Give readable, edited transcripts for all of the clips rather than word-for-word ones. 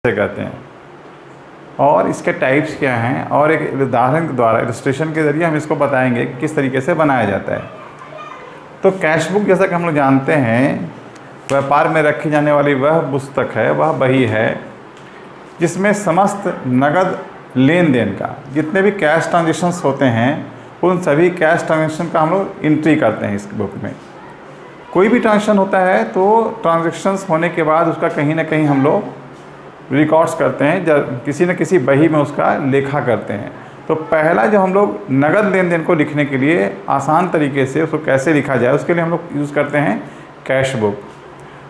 से कहते हैं और इसके टाइप्स क्या हैं, और एक उदाहरण के द्वारा इलस्ट्रेशन के ज़रिए हम इसको बताएंगे कि किस तरीके से बनाया जाता है। तो कैश बुक जैसा कि हम लोग जानते हैं व्यापार में रखी जाने वाली वह पुस्तक है, वह बही है जिसमें समस्त नगद लेन देन का जितने भी कैश ट्रांजेक्शन्स होते हैं उन सभी कैश ट्रांजेक्शन का हम लोग एंट्री करते हैं इस बुक में। कोई भी ट्रांजेक्शन होता है तो ट्रांजेक्शन्स होने के बाद उसका कहीं ना कहीं हम लोग रिकॉर्ड्स करते हैं, जब किसी न किसी बही में उसका लेखा करते हैं। तो पहला जो हम लोग नगद लेन देन को लिखने के लिए आसान तरीके से उसको कैसे लिखा जाए उसके लिए हम लोग यूज़ करते हैं कैश बुक।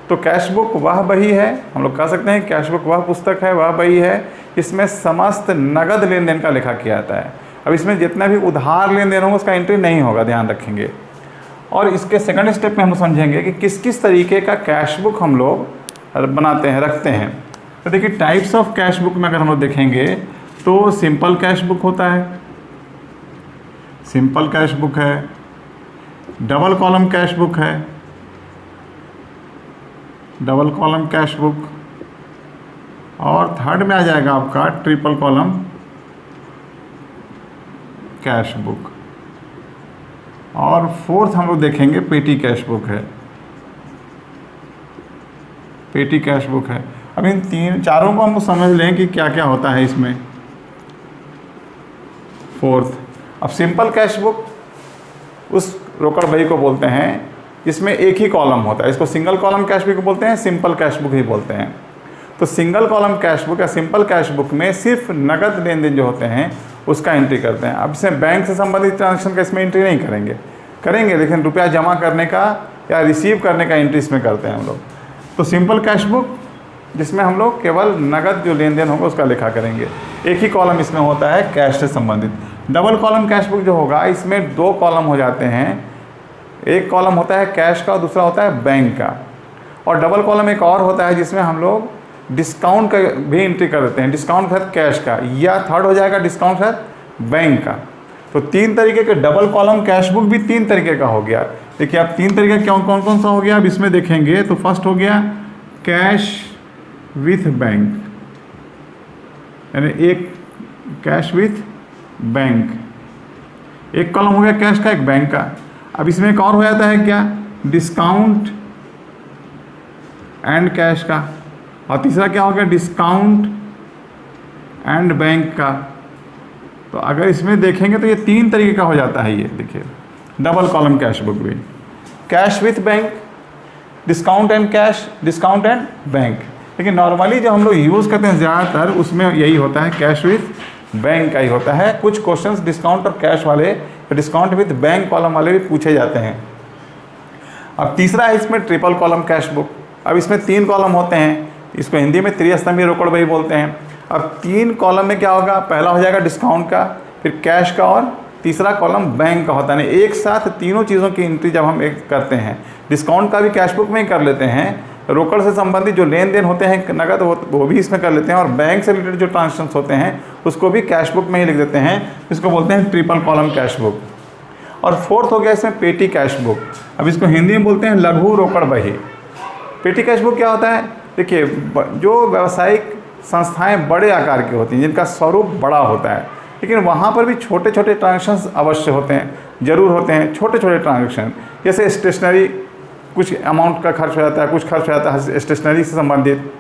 तो कैश बुक वह बही है, हम लोग कह सकते हैं कैश बुक वह पुस्तक है, वह बही है इसमें समस्त नगद लेन देन का लिखा किया जाता है। अब इसमें जितना भी उधार लेन देन होगा उसका एंट्री नहीं होगा, ध्यान रखेंगे। और इसके सेकंड स्टेप में हम समझेंगे कि किस किस तरीके का कैश बुक हम लोग बनाते हैं, रखते हैं। तो देखिए टाइप्स ऑफ कैश बुक में अगर हम लोग देखेंगे तो सिंपल कैश बुक होता है, सिंपल कैश बुक है, डबल कॉलम कैश बुक है, डबल कॉलम कैश बुक, और थर्ड में आ जाएगा आपका ट्रिपल कॉलम कैश बुक, और फोर्थ हम लोग देखेंगे पेटी कैश बुक है, पेटी कैश बुक है। अब इन चारों को हम समझ लें कि क्या क्या होता है इसमें। फोर्थ, अब सिंपल कैश बुक उस रोकड़ बही को बोलते हैं जिसमें एक ही कॉलम होता है, इसको सिंगल कॉलम कैश बुक बोलते हैं, सिंपल कैश बुक ही बोलते हैं। तो सिंगल कॉलम कैश बुक या सिंपल कैश बुक में सिर्फ नगद लेन देन जो होते हैं उसका एंट्री करते हैं। अब इसमें बैंक से संबंधित ट्रांजेक्शन का इसमें एंट्री नहीं करेंगे लेकिन रुपया जमा करने का या रिसीव करने का एंट्री इसमें करते हैं हम लोग। तो सिंपल कैश बुक जिसमें हम लोग केवल नगद जो लेन देन होगा उसका लिखा करेंगे, एक ही कॉलम इसमें होता है कैश से संबंधित। डबल कॉलम कैश बुक जो होगा इसमें दो कॉलम हो जाते हैं, एक कॉलम होता है कैश का और दूसरा होता है बैंक का। और डबल कॉलम एक और होता है जिसमें हम लोग डिस्काउंट का भी एंट्री कर देते हैं, डिस्काउंट खैर कैश का, या थर्ड हो जाएगा डिस्काउंट खैर बैंक का। तो तीन तरीके के डबल कॉलम कैश बुक भी तीन तरीके का हो गया। देखिए आप तीन तरीके कौन कौन सा हो गया अब इसमें देखेंगे। तो फर्स्ट हो गया कैश विथ बैंक, यानी एक कैश विथ बैंक, एक कॉलम हो गया कैश का एक बैंक का। अब इसमें एक और हो जाता है क्या, डिस्काउंट एंड कैश का, और तीसरा क्या हो गया डिस्काउंट एंड बैंक का। तो अगर इसमें देखेंगे तो ये तीन तरीके का हो जाता है। ये देखिए डबल कॉलम कैश बुक भी cash with bank, discount and cash, discount and bank. लेकिन नॉर्मली जो हम लोग यूज़ करते हैं ज़्यादातर उसमें यही होता है कैश विथ बैंक का ही होता है। कुछ क्वेश्चंस डिस्काउंट और कैश वाले, डिस्काउंट विथ बैंक कॉलम वाले भी पूछे जाते हैं। अब तीसरा है इसमें ट्रिपल कॉलम कैश बुक। अब इसमें तीन कॉलम होते हैं, इसको हिंदी में त्रिस्तंभीय रोकड़ बही बोलते हैं। अब तीन कॉलम में क्या होगा, पहला हो जाएगा डिस्काउंट का, फिर कैश का, और तीसरा कॉलम बैंक का होता है। एक साथ तीनों चीज़ों की एंट्री जब हम एक करते हैं, डिस्काउंट का भी कैश बुक में ही कर लेते हैं, रोकड़ से संबंधित जो लेन देन होते हैं नगद वो भी इसमें कर लेते हैं, और बैंक से रिलेटेड जो ट्रांजेक्शन्स होते हैं उसको भी कैश बुक में ही लिख देते हैं। इसको बोलते हैं ट्रिपल कॉलम कैश बुक। और फोर्थ हो गया इसमें पेटी कैश बुक। अब इसको हिंदी में बोलते हैं लघु रोकड़ बही। पेटी कैश बुक क्या होता है, देखिए जो व्यावसायिक संस्थाएं बड़े आकार की होती हैं जिनका स्वरूप बड़ा होता है, लेकिन वहाँ पर भी छोटे छोटे ट्रांजेक्शन्स अवश्य होते हैं, ज़रूर होते हैं छोटे छोटे ट्रांजेक्शन। जैसे स्टेशनरी, कुछ अमाउंट का खर्च हो जाता है, कुछ खर्च हो जाता है स्टेशनरी से संबंधित,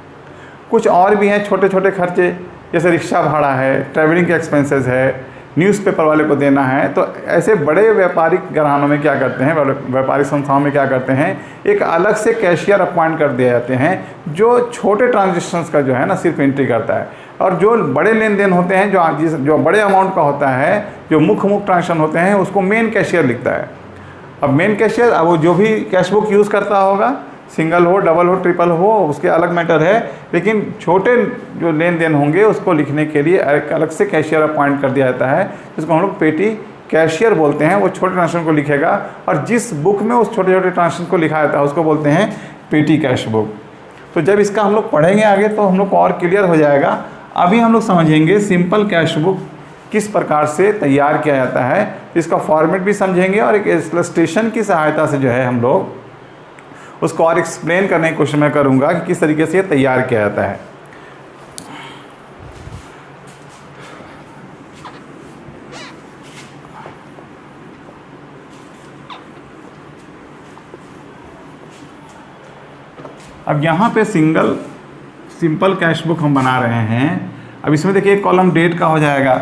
कुछ और भी हैं छोटे छोटे खर्चे, जैसे रिक्शा भाड़ा है, ट्रैवलिंग के एक्सपेंसेस है, न्यूज़पेपर वाले को देना है। तो ऐसे बड़े व्यापारिक घरानों में क्या करते हैं, व्यापारिक संस्थाओं में क्या करते हैं, एक अलग से कैशियर अपॉइंट कर दिए जाते हैं जो छोटे ट्रांजेक्शन्स का जो है ना सिर्फ एंट्री करता है। और जो बड़े लेन देन होते हैं, जो बड़े अमाउंट का होता है, जो मुख्य ट्रांजेक्शन होते हैं, उसको मेन कैशियर लिखता है। अब मेन कैशियर अब वो जो भी कैश बुक यूज़ करता होगा, सिंगल हो, डबल हो, ट्रिपल हो, उसके अलग मैटर है, लेकिन छोटे जो लेन देन होंगे उसको लिखने के लिए एक अलग से कैशियर अपॉइंट कर दिया जाता है, जिसको हम लोग पेटी कैशियर बोलते हैं। वो छोटे ट्रांजेक्शन को लिखेगा, और जिस बुक में उस छोटे छोटे ट्रांजेक्शन को लिखा जाता है उसको बोलते हैं पेटी कैश बुक। तो जब इसका हम लोग पढ़ेंगे आगे तो हम लोग को और क्लियर हो जाएगा। अभी हम लोग समझेंगे सिंपल कैश बुक किस प्रकार से तैयार किया जाता है, इसका फॉर्मेट भी समझेंगे, और एक इलस्ट्रेशन की सहायता से जो है हम लोग उसको और एक्सप्लेन करने की कोशिश मैं करूँगा कि किस तरीके से ये तैयार किया जाता है। अब यहाँ पे सिंपल कैश बुक हम बना रहे हैं। अब इसमें देखिए एक कॉलम डेट का हो जाएगा,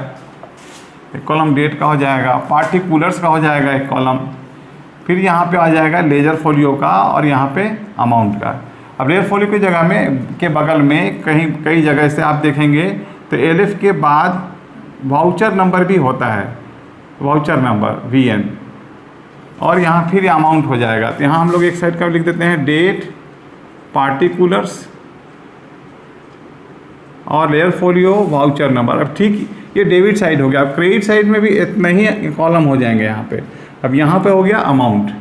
एक कॉलम डेट का हो जाएगा, पार्टिकुलर्स का हो जाएगा एक कॉलम, फिर यहाँ पे आ जाएगा लेजर फोलियो का और यहाँ पे अमाउंट का। अब लेजर फोलियो की जगह में के बगल में कई जगह से आप देखेंगे तो एलिफ के बाद वाउचर नंबर भी होता है, वाउचर नंबर VN, और यहाँ फिर अमाउंट हो जाएगा। तो यहाँ हम लोग एक साइड का लिख देते हैं डेट, पार्टिकुलर्स और लेयर फोलियो, वाउचर नंबर। अब ठीक ये डेबिट साइड हो गया। अब क्रेडिट साइड में भी इतना ही कॉलम हो जाएंगे यहाँ पे। अब यहाँ पे हो गया अमाउंट,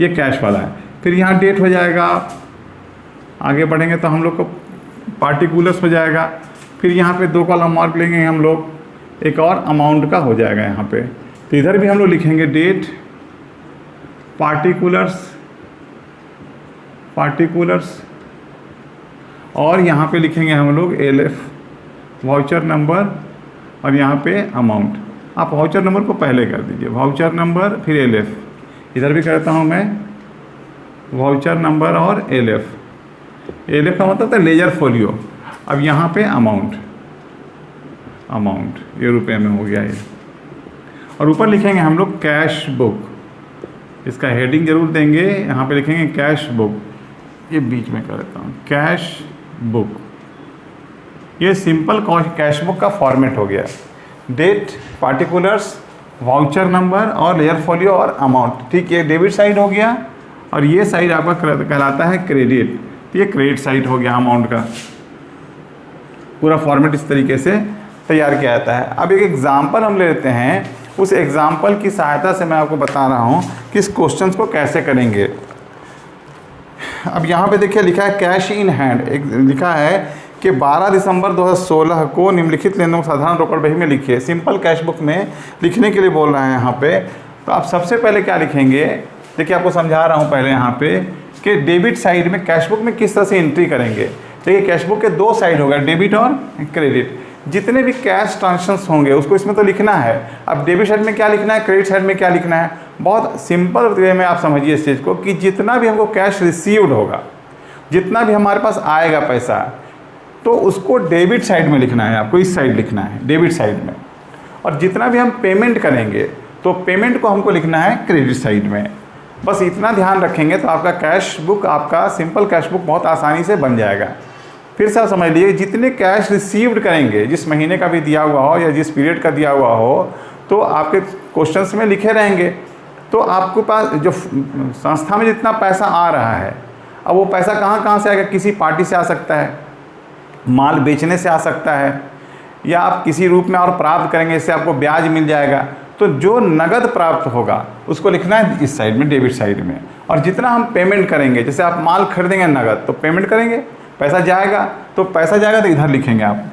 ये कैश वाला है। फिर यहाँ डेट हो जाएगा, आगे बढ़ेंगे तो हम लोग को पार्टिकुलर्स हो जाएगा। फिर यहाँ पे 2 कॉलम मार्क लेंगे हम लोग, एक और अमाउंट का हो जाएगा यहाँ पे। तो इधर भी हम लोग लिखेंगे डेट, पार्टिकुलर्स और यहाँ पे लिखेंगे हम लोग LF, वाउचर नंबर, और यहाँ पे अमाउंट। आप वाउचर नंबर को पहले कर दीजिए, वाउचर नंबर फिर LF। इधर भी करता हूँ मैं वाउचर नंबर और LF का मतलब था लेजर फोलियो। अब यहाँ पे अमाउंट ये रुपए में हो गया ये। और ऊपर लिखेंगे हम लोग कैश बुक, इसका हेडिंग जरूर देंगे। यहाँ पे लिखेंगे कैश बुक, ये बीच में कर देता हूँ कैश बुक। ये सिंपल कैश बुक का फॉर्मेट हो गया, डेट, पार्टिकुलर्स, वाउचर नंबर और लेयर फोलियो और अमाउंट। ठीक, ये डेबिट साइड हो गया और ये साइड आपका कहलाता है क्रेडिट। तो ये क्रेडिट साइड हो गया अमाउंट का। पूरा फॉर्मेट इस तरीके से तैयार किया जाता है। अब एक एग्जाम्पल हम ले लेते हैं, उस एग्जाम्पल की सहायता से मैं आपको बता रहा हूँ कि इस क्वेश्चन को कैसे करेंगे। अब यहाँ पे देखिए लिखा है कैश इन हैंड, एक लिखा है कि 12 दिसंबर 2016 को निम्नलिखित लेनदेन को साधारण रोकड़ बही में लिखिए। सिंपल कैश बुक में लिखने के लिए बोल रहे हैं यहाँ पे। तो आप सबसे पहले क्या लिखेंगे, देखिए आपको समझा रहा हूँ पहले यहाँ पे कि डेबिट साइड में कैश बुक में किस तरह से एंट्री करेंगे। देखिए कैश बुक के 2 साइड हो गए, डेबिट और क्रेडिट। जितने भी कैश ट्रांजेक्शंस होंगे उसको इसमें तो लिखना है। अब डेबिट साइड में क्या लिखना है, क्रेडिट साइड में क्या लिखना है, बहुत सिंपल वे में आप समझिए इस चीज़ को कि जितना भी हमको कैश रिसीव्ड होगा, जितना भी हमारे पास आएगा पैसा, तो उसको डेबिट साइड में लिखना है, आपको इस साइड लिखना है डेबिट साइड में। और जितना भी हम पेमेंट करेंगे तो पेमेंट को हमको लिखना है क्रेडिट साइड में। बस इतना ध्यान रखेंगे तो आपका कैश बुक, आपका सिंपल कैश बुक बहुत आसानी से बन जाएगा। फिर से आप समझ लीजिए, जितने कैश रिसीव्ड करेंगे, जिस महीने का भी दिया हुआ हो या जिस पीरियड का दिया हुआ हो, तो आपके क्वेश्चंस में लिखे रहेंगे। तो आपके पास जो संस्था में जितना पैसा आ रहा है, अब वो पैसा कहाँ कहाँ से आएगा, किसी पार्टी से आ सकता है, माल बेचने से आ सकता है, या आप किसी रूप में और प्राप्त करेंगे, इससे आपको ब्याज मिल जाएगा। तो जो नगद प्राप्त होगा उसको लिखना है इस साइड में, डेबिट साइड में। और जितना हम पेमेंट करेंगे, जैसे आप माल खरीदेंगे नगद तो पेमेंट करेंगे, पैसा जाएगा तो इधर लिखेंगे आप।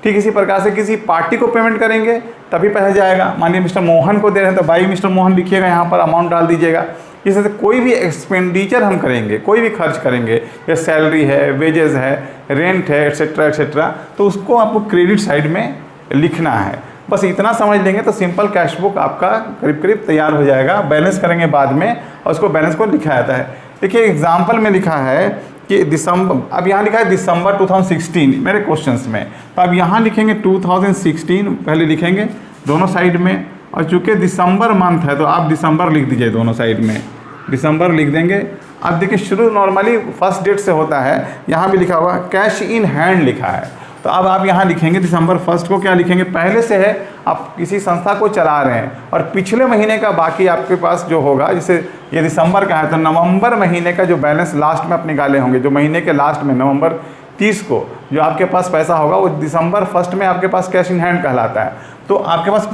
ठीक इसी प्रकार से किसी पार्टी को पेमेंट करेंगे तभी पैसा जाएगा। मानिए मिस्टर मोहन को दे रहे हैं तो भाई मिस्टर मोहन लिखिएगा, यहाँ पर अमाउंट डाल दीजिएगा। इस तरह से कोई भी एक्सपेंडिचर हम करेंगे, कोई भी खर्च करेंगे, या सैलरी है, वेजेस है, रेंट है, एट्सेट्रा एट्सेट्रा, तो उसको आपको क्रेडिट साइड में लिखना है। बस इतना समझ लेंगे तो सिंपल कैश बुक आपका करीब करीब तैयार हो जाएगा। बैलेंस करेंगे बाद में और उसको बैलेंस को लिखा जाता है। देखिए एग्जाम्पल में लिखा है कि दिसंबर, अब यहाँ लिखा है दिसंबर 2016 मेरे क्वेश्चंस में, तो अब यहाँ लिखेंगे 2016 पहले लिखेंगे दोनों साइड में। और चूँकि दिसंबर मंथ है तो आप दिसंबर लिख दीजिए दोनों साइड में, दिसंबर लिख देंगे। अब देखिए शुरू नॉर्मली फर्स्ट डेट से होता है, यहाँ भी लिखा हुआ कैश इन हैंड लिखा है, तो अब आप यहाँ लिखेंगे दिसंबर 1 को क्या लिखेंगे, पहले से है आप किसी संस्था को चला रहे हैं और पिछले महीने का बाकी आपके पास जो होगा, जैसे ये दिसंबर का है तो नवंबर महीने का जो बैलेंस लास्ट में आप निकाले होंगे, जो महीने के लास्ट में नवंबर 30 को जो आपके पास पैसा होगा वो दिसंबर 1 में आपके पास कैश इन हैंड कहलाता है। तो आपके पास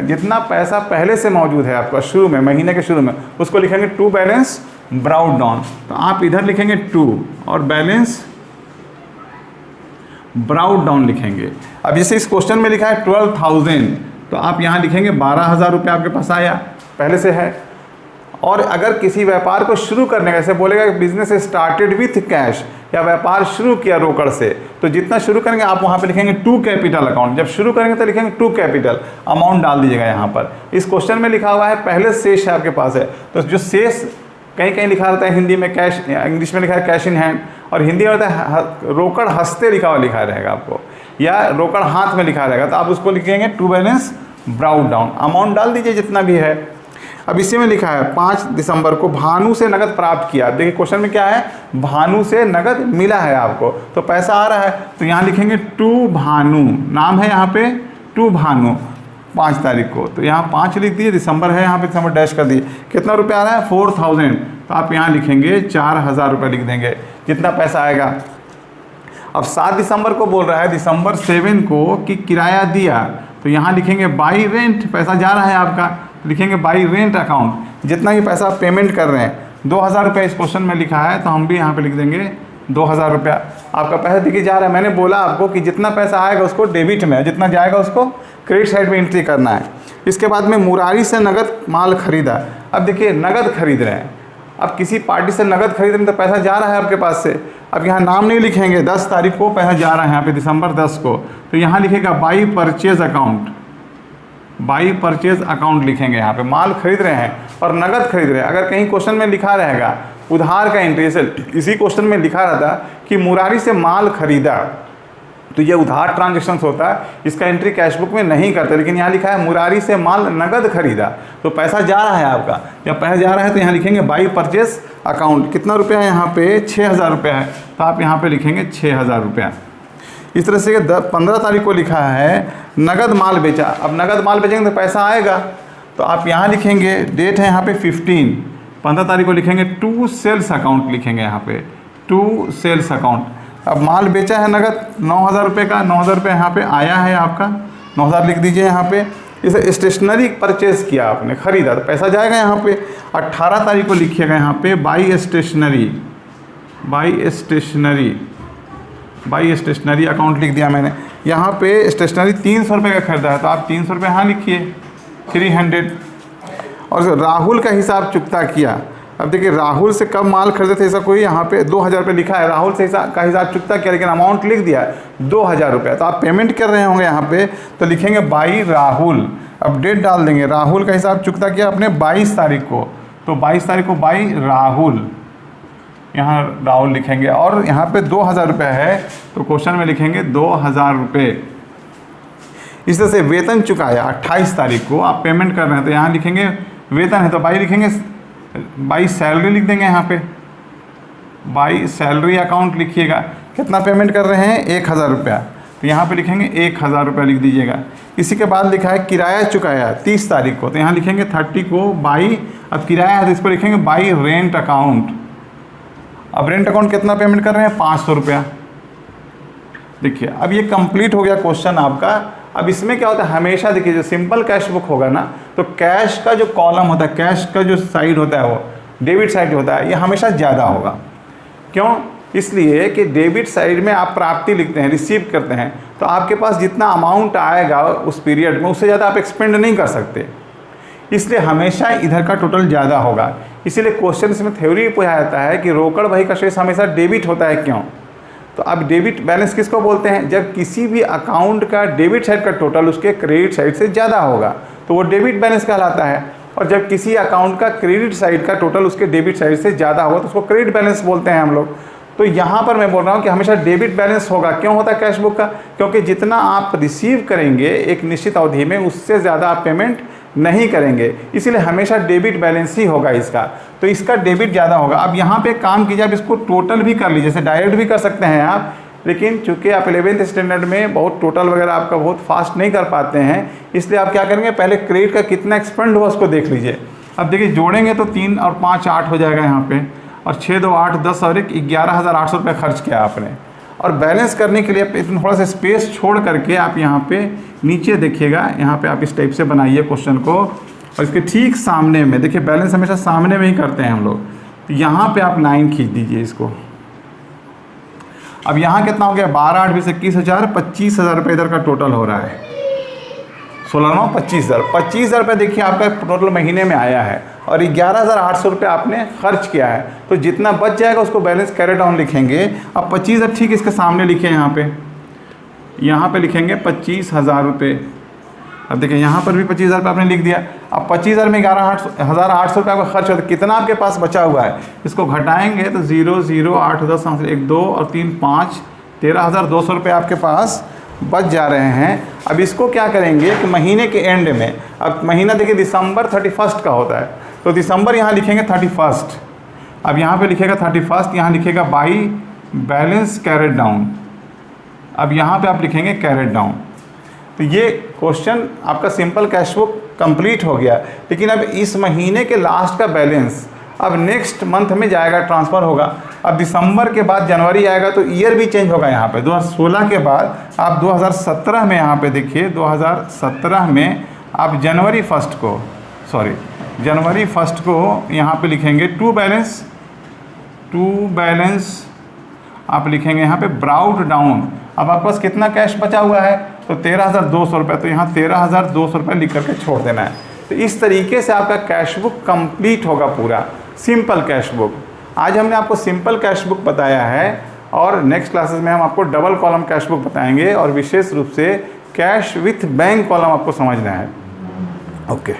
जितना पैसा पहले से मौजूद है आपका शुरू में, महीने के शुरू में, उसको लिखेंगे टू बैलेंस ब्राउट डाउन। तो आप इधर लिखेंगे टू और बैलेंस ब्राउट डाउन लिखेंगे। अब जैसे इस क्वेश्चन में लिखा है 12,000, तो आप यहाँ लिखेंगे 12,000 रुपये आपके पास आया पहले से है। और अगर किसी व्यापार को शुरू करने का, जैसे बोलेगा बिजनेस स्टार्टेड विथ कैश, या व्यापार शुरू किया रोकड़ से, तो जितना शुरू करेंगे आप वहाँ पे लिखेंगे टू कैपिटल अकाउंट। जब शुरू करेंगे तो लिखेंगे टू कैपिटल अमाउंट डाल दीजिएगा यहाँ पर। इस क्वेश्चन में लिखा हुआ है पहले शेष है आपके पास है, तो जो शेष कहीं कहीं लिखा रहता है हिंदी में कैश, इंग्लिश में लिखा है कैश इन हैंड, और हिंदी में होता है रोकड़ हंसते लिखा हुआ लिखा रहेगा आपको, या रोकड़ हाथ में लिखा रहेगा, तो आप उसको लिखेंगे to balance brought down, amount डाल दीजिए जितना भी है। अब इसी में लिखा है 5 दिसंबर को भानु से नगद प्राप्त किया। देखिए क्वेश्चन में क्या है, भानु से नगद मिला है आपको, तो पैसा आ रहा है, तो यहाँ लिखेंगे टू भानु, नाम है यहाँ पे टू भानु, 5 तारीख को, तो यहाँ 5 लिख दिए, दिसंबर है यहाँ पे दिसंबर डैश कर दिए। कितना रुपया आ रहा है 4000, तो आप यहाँ लिखेंगे 4000 रुपये लिख देंगे, जितना पैसा आएगा। अब 7 दिसंबर को बोल रहा है दिसंबर 7 को कि किराया दिया, तो यहाँ लिखेंगे बाई रेंट, पैसा जा रहा है आपका, लिखेंगे बाई रेंट अकाउंट, जितना ही पैसा आप पेमेंट कर रहे हैं। 2000 रुपये इस क्वेश्चन में लिखा है, तो हम भी यहाँ पे लिख देंगे 2000 रुपया। आपका पैसा देखिए जा रहा है, मैंने बोला आपको कि जितना पैसा आएगा उसको डेबिट में, जितना जाएगा उसको क्रेडिट साइड में एंट्री करना है। इसके बाद में मुरारी से नगद माल खरीदा। अब देखिए नगद खरीद रहे हैं, अब किसी पार्टी से नगद खरीद रहे हैं तो पैसा जा रहा है आपके पास से। अब यहाँ नाम नहीं लिखेंगे, 10 तारीख को पैसा जा रहा है यहाँ पे दिसंबर 10 को, तो यहाँ लिखेगा by purchase account, by purchase account लिखेंगे। यहाँ पे माल खरीद रहे हैं और नगद खरीद रहे हैं। अगर कहीं क्वेश्चन में लिखा रहेगा उधार का एंट्री, इसी क्वेश्चन में लिखा रहता कि मुरारी से माल खरीदा, तो ये उधार ट्रांजेक्शन होता है, इसका एंट्री कैश बुक में नहीं करते, लेकिन यहाँ लिखा है मुरारी से माल नगद खरीदा, तो पैसा जा रहा है आपका। जब पैसा जा रहा है तो यहाँ लिखेंगे बाई परचेज अकाउंट, कितना रुपया है यहाँ पे 6000 रुपया है, तो आप यहाँ पे लिखेंगे 6000 रुपया। इस तरह से 15 तारीख को लिखा है नगद माल बेचा। अब नगद माल बेचेंगे तो पैसा आएगा, तो आप यहाँ लिखेंगे, डेट है यहाँ पे 15 तारीख को लिखेंगे टू सेल्स अकाउंट लिखेंगे यहाँ पे, टू सेल्स अकाउंट। अब माल बेचा है नगद 9000 रुपये का, 9000 रुपये यहाँ पे आया है आपका, 9000 लिख दीजिए यहाँ पे। इसे स्टेशनरी परचेज़ किया आपने, ख़रीदा, तो पैसा जाएगा यहाँ पे। 18 तारीख को लिखिएगा यहाँ पे by stationery, by stationery account लिख दिया मैंने। यहाँ पे स्टेशनरी 300 रुपये का खरीदा है, तो आप 300 रुपये यहाँ लिखिए, 300। और राहुल का हिसाब चुकता किया। अब देखिए राहुल से कब माल खरीदे थे, ऐसा कोई यहाँ पे 2000 रुपये लिखा है, राहुल से का हिसाब चुकता किया, लेकिन अमाउंट लिख दिया 2000 रुपये, तो आप पेमेंट कर रहे होंगे यहाँ पे, तो लिखेंगे बाई राहुल। अब डेट डाल देंगे, राहुल का हिसाब चुकता किया आपने 22 तारीख को, तो 22 तारीख को बाई राहुल, यहाँ राहुल लिखेंगे। और यहाँ पे 2000 रुपये है, तो क्वेश्चन में लिखेंगे 2000 रुपये। इस तरह से वेतन चुकाया 28 तारीख को, आप पेमेंट कर रहे हैं, तो यहाँ लिखेंगे वेतन है, तो बाई लिखेंगे, बाई सैलरी लिख देंगे यहाँ पे, बाई सैलरी अकाउंट लिखिएगा। कितना पेमेंट कर रहे हैं 1000 रुपया, तो यहाँ पे लिखेंगे 1000 रुपया लिख दीजिएगा। इसी के बाद लिखा है किराया चुकाया 30 तारीख को, तो यहाँ लिखेंगे 30 को बाई, अब किराया है तो इस पर लिखेंगे बाई रेंट अकाउंट। अब रेंट अकाउंट कितना पेमेंट कर रहे हैं 500 रुपया। देखिए अब ये कंप्लीट हो गया क्वेश्चन आपका। अब इसमें क्या होता है, हमेशा देखिए जो सिंपल कैश बुक होगा ना, तो कैश का जो कॉलम होता है, कैश का जो साइड होता है, वो डेबिट साइड होता है, ये हमेशा ज़्यादा होगा। क्यों? इसलिए कि डेबिट साइड में आप प्राप्ति लिखते हैं, रिसीव करते हैं, तो आपके पास जितना अमाउंट आएगा उस पीरियड में, उससे ज़्यादा आप एक्सपेंड नहीं कर सकते, इसलिए हमेशा इधर का टोटल ज़्यादा होगा। इसीलिए क्वेश्चन में थ्योरी पूछा जाता है कि रोकड़ बही का शेष हमेशा डेबिट होता है, क्यों? तो अब डेबिट बैलेंस किसको बोलते हैं, जब किसी भी अकाउंट का डेबिट साइड का टोटल उसके क्रेडिट साइड से ज़्यादा होगा तो वो डेबिट बैलेंस कहलाता है, और जब किसी अकाउंट का क्रेडिट साइड का टोटल उसके डेबिट साइड से ज़्यादा होगा तो उसको क्रेडिट बैलेंस बोलते हैं हम लोग। तो यहाँ पर मैं बोल रहा हूँ कि हमेशा डेबिट बैलेंस होगा। क्यों होता है कैश बुक का? क्योंकि जितना आप रिसीव करेंगे एक निश्चित अवधि में, उससे ज़्यादा आप पेमेंट नहीं करेंगे, इसीलिए हमेशा डेबिट बैलेंस ही होगा इसका। तो इसका डेबिट ज़्यादा होगा। अब यहाँ पे काम कीजिए, आप इसको टोटल भी कर लीजिए, जैसे डायरेक्ट भी कर सकते हैं आप, लेकिन चूंकि आप 11th स्टैंडर्ड में बहुत टोटल वगैरह आपका बहुत फास्ट नहीं कर पाते हैं, इसलिए आप क्या करेंगे, पहले क्रेडिट का कितना एक्सपेंड हुआ उसको देख लीजिए। अब देखिए जोड़ेंगे तो 3 और 5 8 हो जाएगा यहाँ पे, और 6 2 8 10 और 1 11800 रुपये खर्च किया आपने। और बैलेंस करने के लिए थोड़ा सा स्पेस छोड़ करके आप यहाँ पे नीचे देखिएगा, यहाँ पे आप इस टाइप से बनाइए क्वेश्चन को, और इसके ठीक सामने में देखिए, बैलेंस हमेशा सामने में ही करते हैं हम लोग, तो यहाँ पे आप 9 खींच दीजिए इसको। अब यहाँ कितना हो गया, 12 8 20 21,000, 25,000 रुपये इधर का टोटल हो रहा है, 16 9 25,000। 25,000 रुपये देखिए आपका टोटल महीने में आया है, और 11,800 रुपये आपने खर्च किया है, तो जितना बच जाएगा उसको बैलेंस कैरी डाउन लिखेंगे। अब 25,000 ठीक इसके सामने लिखे, यहाँ पे लिखेंगे 25,000 रुपये। अब देखिए यहाँ पर भी 25,000 रुपये आपने लिख दिया। अब 25,000 में 11,800 रुपये आपका खर्च होता है, कितना आपके पास बचा हुआ है, इसको घटाएंगे तो 0 0 8 10 1 2 और 3 5 13,200 रुपये आपके पास बच जा रहे हैं। अब इसको क्या करेंगे कि महीने के एंड में, अब महीना देखिए दिसंबर 31 का होता है, तो दिसंबर यहाँ लिखेंगे 31, अब यहाँ पे लिखेगा 31, यहाँ लिखेगा बाई बैलेंस कैरेट डाउन, अब यहाँ पे आप लिखेंगे कैरेट डाउन। तो ये क्वेश्चन आपका सिंपल कैश बुक कंप्लीट हो गया। लेकिन अब इस महीने के लास्ट का बैलेंस अब नेक्स्ट मंथ में जाएगा, ट्रांसफ़र होगा। अब दिसंबर के बाद जनवरी आएगा तो ईयर भी चेंज होगा। यहाँ पे 2016 के बाद आप 2017 में यहाँ पे देखिए 2017 में आप जनवरी फर्स्ट को यहाँ पे लिखेंगे टू बैलेंस आप लिखेंगे यहाँ पे ब्राउट डाउन। अब आपके पास कितना कैश बचा हुआ है, तो 13,200 रुपये, तो यहाँ 13,200 रुपये लिख करके छोड़ देना है। तो इस तरीके से आपका कैश बुक कंप्लीट होगा, पूरा सिंपल कैश बुक। आज हमने आपको सिंपल कैश बुक बताया है और नेक्स्ट क्लासेस में हम आपको डबल कॉलम कैश बुक बताएंगे और विशेष रूप से कैश विथ बैंक कॉलम आपको समझना है। ओके।